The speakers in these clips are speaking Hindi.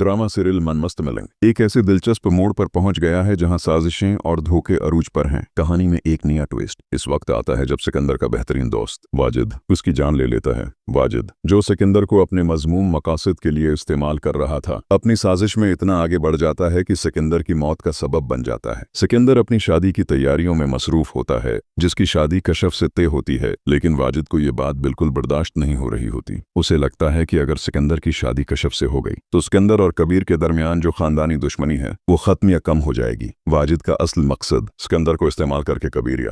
ड्रामा सीरियल मनमस्त मिलन एक ऐसे दिलचस्प मोड़ पर पहुंच गया है जहां साजिशें और धोखे अरूज पर हैं। कहानी में एक नया ट्विस्ट इस वक्त आता है जब सिकंदर का बेहतरीन दोस्त वाजिद उसकी जान ले लेता है। वाजिद जो सिकंदर को अपने मजमूम मकासद के लिए इस्तेमाल कर रहा था, अपनी साजिश में इतना आगे बढ़ जाता है कि सिकंदर की मौत का सबब बन जाता है। सिकंदर अपनी शादी की तैयारियों में मसरूफ होता है, जिसकी शादी कशफ से तय होती है, लेकिन वाजिद को ये बात बिल्कुल बर्दाश्त नहीं हो रही होती। उसे लगता है कि अगर सिकंदर की शादी कशफ से हो गई तो सिकंदर और कबीर के दरमियान जो खानदानी दुश्मनी है वो खत्म या कम हो जाएगी। वाजिद का असल मकसद सिकंदर को इस्तेमाल करके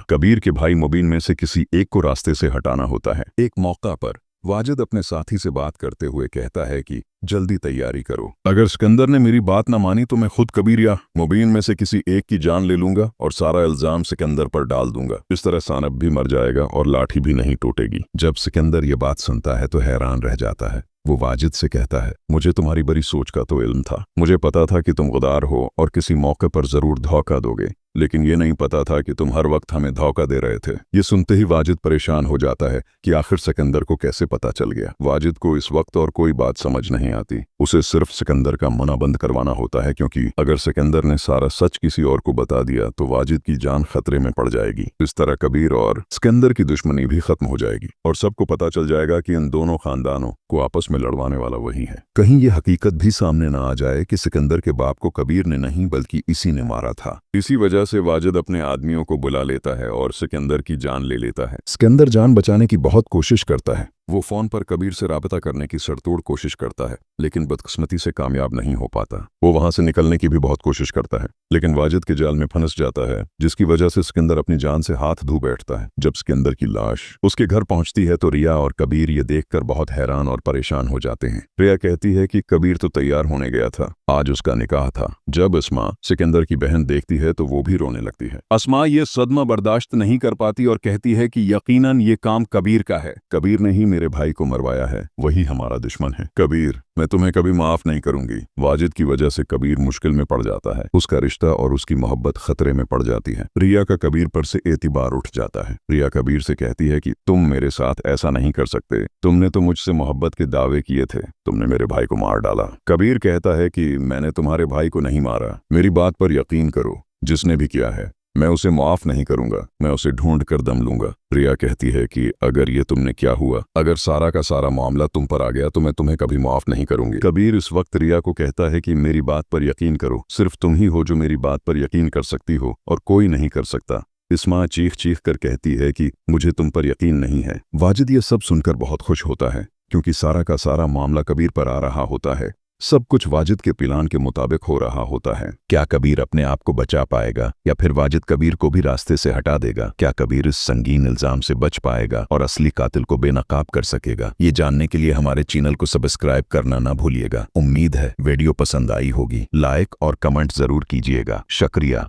कबीर के भाई मुबीन में से किसी एक को रास्ते से हटाना होता है। एक मौका पर वाजिद अपने साथी से बात करते हुए कहता है कि जल्दी तैयारी करो, अगर सिकंदर ने मेरी बात न मानी तो मैं खुद कबीर या मुबीन में से किसी एक की जान ले लूंगा और सारा इल्जाम सिकंदर पर डाल दूंगा। इस तरह सानब भी मर जाएगा और लाठी भी नहीं टूटेगी। जब सिकंदर ये बात सुनता है तो हैरान रह जाता है। वो वाजिद से कहता है, मुझे तुम्हारी बड़ी सोच का तो इल्म था, मुझे पता था कि तुम गद्दार हो और किसी मौके पर जरूर धोखा दोगे, लेकिन ये नहीं पता था कि तुम हर वक्त हमें धोखा दे रहे थे। ये सुनते ही वाजिद परेशान हो जाता है कि आखिर सिकंदर को कैसे पता चल गया। वाजिद को इस वक्त और कोई बात समझ नहीं आती। उसे सिर्फ सिकंदर का मुना बंद करवाना होता है, क्योंकि अगर सिकंदर ने सारा सच किसी और को बता दिया तो वाजिद की जान खतरे में पड़ जाएगी। इस तरह कबीर और सिकंदर की दुश्मनी भी खत्म हो जाएगी और सबको पता चल जाएगा कि इन दोनों खानदानों को आपस में लड़वाने वाला वही है। कहीं ये हकीकत भी सामने न आ जाए कि सिकंदर के बाप को कबीर ने नहीं बल्कि इसी ने मारा था। इसी वजह से वाजिद अपने आदमियों को बुला लेता है और सिकंदर की जान ले लेता है। सिकंदर जान बचाने की बहुत कोशिश करता है। वो फोन पर कबीर से राबता करने की सरतोड़ कोशिश करता है, लेकिन बदकिस्मती से कामयाब नहीं हो पाता। वो वहां से निकलने की भी बहुत कोशिश करता है, लेकिन वाजिद के जाल में फंस जाता है, जिसकी वजह से सिकंदर अपनी जान से हाथ धो बैठता है। जब सिकंदर की लाश उसके घर पहुंचती है तो रिया और कबीर ये देखकर बहुत हैरान और परेशान हो जाते हैं। रिया कहती है कि कबीर तो तैयार होने गया था, आज उसका निकाह था। जब अस्मा सिकंदर की बहन देखती है तो वो भी रोने लगती है। अस्मा ये सदमा बर्दाश्त नहीं कर पाती और कहती है कि यकीनन ये काम कबीर का है। कबीर ने ही मेरे भाई को मरवाया है, वही हमारा दुश्मन है। कबीर, मैं तुम्हें कभी माफ नहीं करूंगी। वाजिद की वजह से कबीर मुश्किल में पड़ जाता है। उसका रिश्ता और उसकी मोहब्बत खतरे में पड़ जाती है। रिया का कबीर पर से एतिबार उठ जाता है। रिया कबीर से कहती है कि तुम मेरे साथ ऐसा नहीं कर सकते, तुमने तो मुझसे मोहब्बत के दावे किए थे, तुमने मेरे भाई को मार डाला। कबीर कहता है कि मैंने तुम्हारे भाई को नहीं मारा, मेरी बात पर यकीन करो, जिसने भी किया है मैं उसे माफ नहीं करूंगा, मैं उसे ढूंढ कर दम लूंगा। रिया कहती है कि अगर ये तुमने क्या हुआ, अगर सारा का सारा मामला तुम पर आ गया तो मैं तुम्हें कभी माफ नहीं करूंगी। कबीर इस वक्त रिया को कहता है कि मेरी बात पर यकीन करो, सिर्फ तुम ही हो जो मेरी बात पर यकीन कर सकती हो और कोई नहीं कर सकता। इस्मा चीख चीख कर कहती है कि मुझे तुम पर यकीन नहीं है। वाजिद ये सब सुनकर बहुत खुश होता है, क्योंकि सारा का सारा मामला कबीर पर आ रहा होता है। सब कुछ वाजिद के प्लान के मुताबिक हो रहा होता है। क्या कबीर अपने आप को बचा पाएगा या फिर वाजिद कबीर को भी रास्ते से हटा देगा? क्या कबीर इस संगीन इल्जाम से बच पाएगा और असली कातिल को बेनकाब कर सकेगा? ये जानने के लिए हमारे चैनल को सब्सक्राइब करना ना भूलिएगा। उम्मीद है वीडियो पसंद आई होगी। लाइक और कमेंट जरूर कीजिएगा। शुक्रिया।